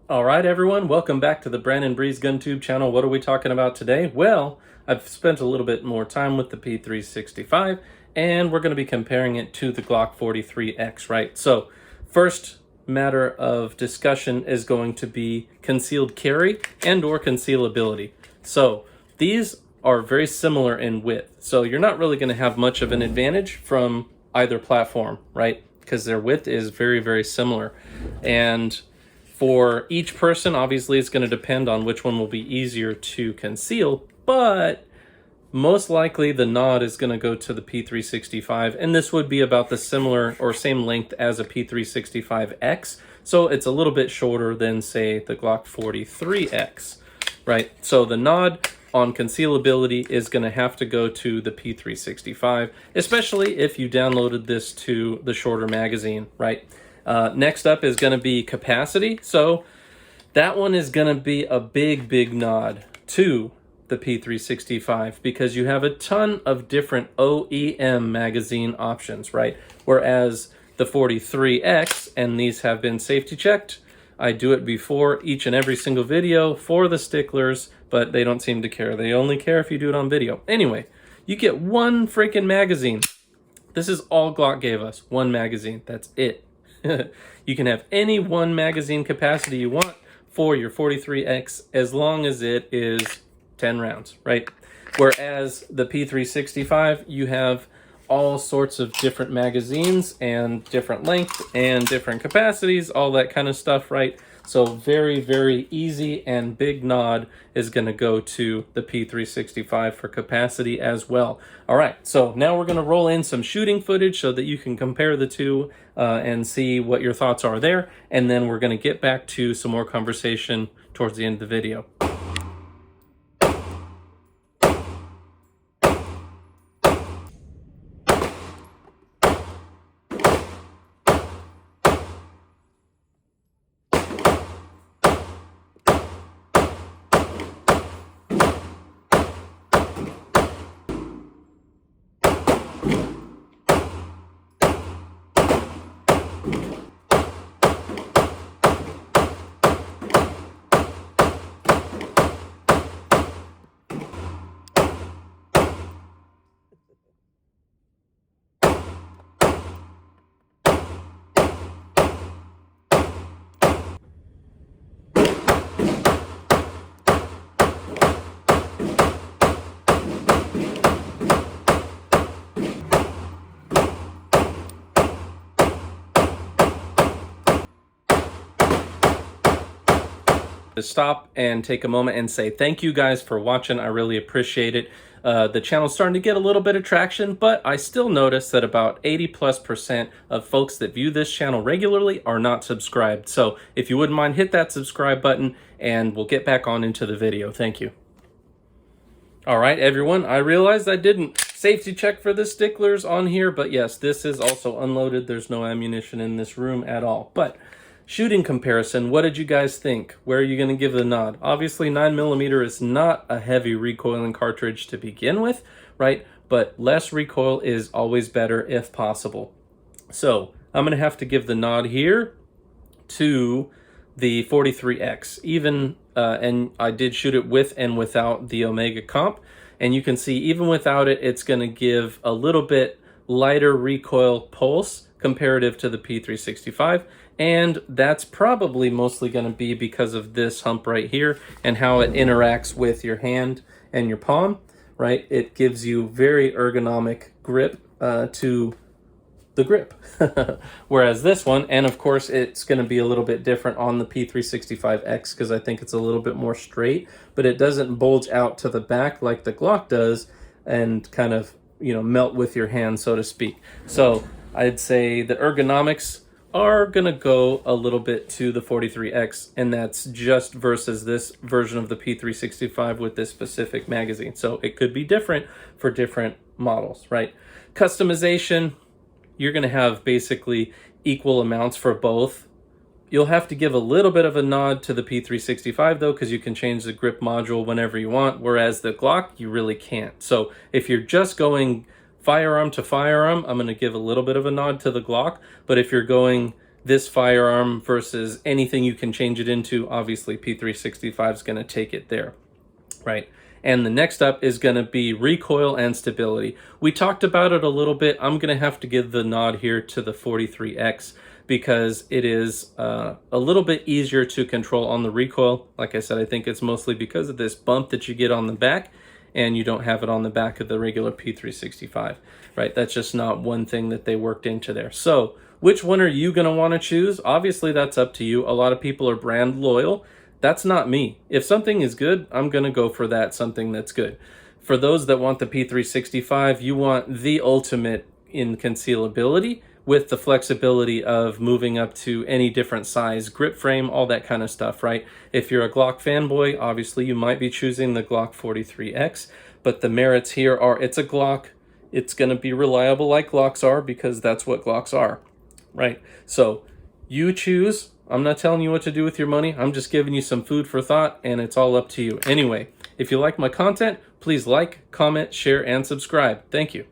All right, everyone, welcome back to the Brandon Breeze GunTube channel. What are we talking about today? Well, I've spent a little bit more time with the P365, and we're going to be comparing it to the Glock 43X, right? So, first matter of discussion is going to be concealed carry and or concealability. So, these are very similar in width. So, you're not really going to have much of an advantage from either platform, right? Because their width is very, very similar. And for each person, obviously, it's going to depend on which one will be easier to conceal, but most likely the nod is going to go to the P365, and this would be about the similar or same length as a P365X, so it's a little bit shorter than, say, the Glock 43X, right? So the nod on concealability is going to have to go to the P365, especially if you downloaded this to the shorter magazine, right? Next up is going to be capacity. So that one is going to be a big nod to the P365 because you have a ton of different OEM magazine options, right? Whereas the 43X, and these have been safety checked, I do it before each and every single video for the sticklers, but they don't seem to care. They only care if you do it on video. Anyway, you get one freaking magazine. This is all Glock gave us, one magazine. That's it. You can have any one magazine capacity you want for your 43X as long as it is 10 rounds, right? Whereas the P365, you have all sorts of different magazines and different length and different capacities, all that kind of stuff, right? So very easy, and big nod is going to go to the P365 for capacity as well. All right, so now we're going to roll in some shooting footage so that you can compare the two and see what your thoughts are there. And then we're going to get back to some more conversation towards the end of the video. To stop and take a moment and say thank you guys for watching. I really appreciate it. The channel's starting to get a little bit of traction, but I still notice that about 80+% of folks that view this channel regularly are not subscribed. So if you wouldn't mind, hit that subscribe button and we'll get back on into the video. Thank you. All right, everyone, I realized I didn't safety check for the sticklers on here, but yes, this is also unloaded. There's no ammunition in this room at all. But shooting comparison, what did you guys think? Where are you going to give the nod? Obviously, 9mm is not a heavy recoiling cartridge to begin with, right? But less recoil is always better if possible. So I'm going to have to give the nod here to the 43X. Even, and I did shoot it with and without the Omega comp. And you can see even without it, it's going to give a little bit lighter recoil pulse comparative to the P365. And that's probably mostly going to be because of this hump right here and how it interacts with your hand and your palm, right? It gives you very ergonomic grip to the grip. Whereas this one, and of course it's going to be a little bit different on the P365X because I think it's a little bit more straight, but it doesn't bulge out to the back like the Glock does and kind of, you know, melt with your hand, so to speak. So I'd say the ergonomics are gonna go a little bit to the 43X, and that's just versus this version of the P365 with this specific magazine. So it could be different for different models, right? Customization, you're gonna have basically equal amounts for both. You'll have to give a little bit of a nod to the P365 though, because you can change the grip module whenever you want, whereas the Glock, you really can't. So if you're just going firearm to firearm, I'm going to give a little bit of a nod to the Glock, but if you're going this firearm versus anything you can change it into, obviously P365 is going to take it there, right? And the next up is going to be recoil and stability. We talked about it a little bit. I'm going to have to give the nod here to the 43X because it is a little bit easier to control on the recoil. Like I said, I think it's mostly because of this bump that you get on the back, and you don't have it on the back of the regular P365, right? That's just not one thing that they worked into there. So which one are you going to want to choose? Obviously, that's up to you. A lot of people are brand loyal. That's not me. If something is good, I'm going to go for that, something that's good. For those that want the P365, you want the ultimate in concealability with the flexibility of moving up to any different size grip frame, all that kind of stuff, right? If you're a Glock fanboy, obviously you might be choosing the Glock 43X, but the merits here are it's a Glock. It's going to be reliable like Glocks are because that's what Glocks are, right? So you choose. I'm not telling you what to do with your money. I'm just giving you some food for thought, and it's all up to you. Anyway, if you like my content, please like, comment, share, and subscribe. Thank you.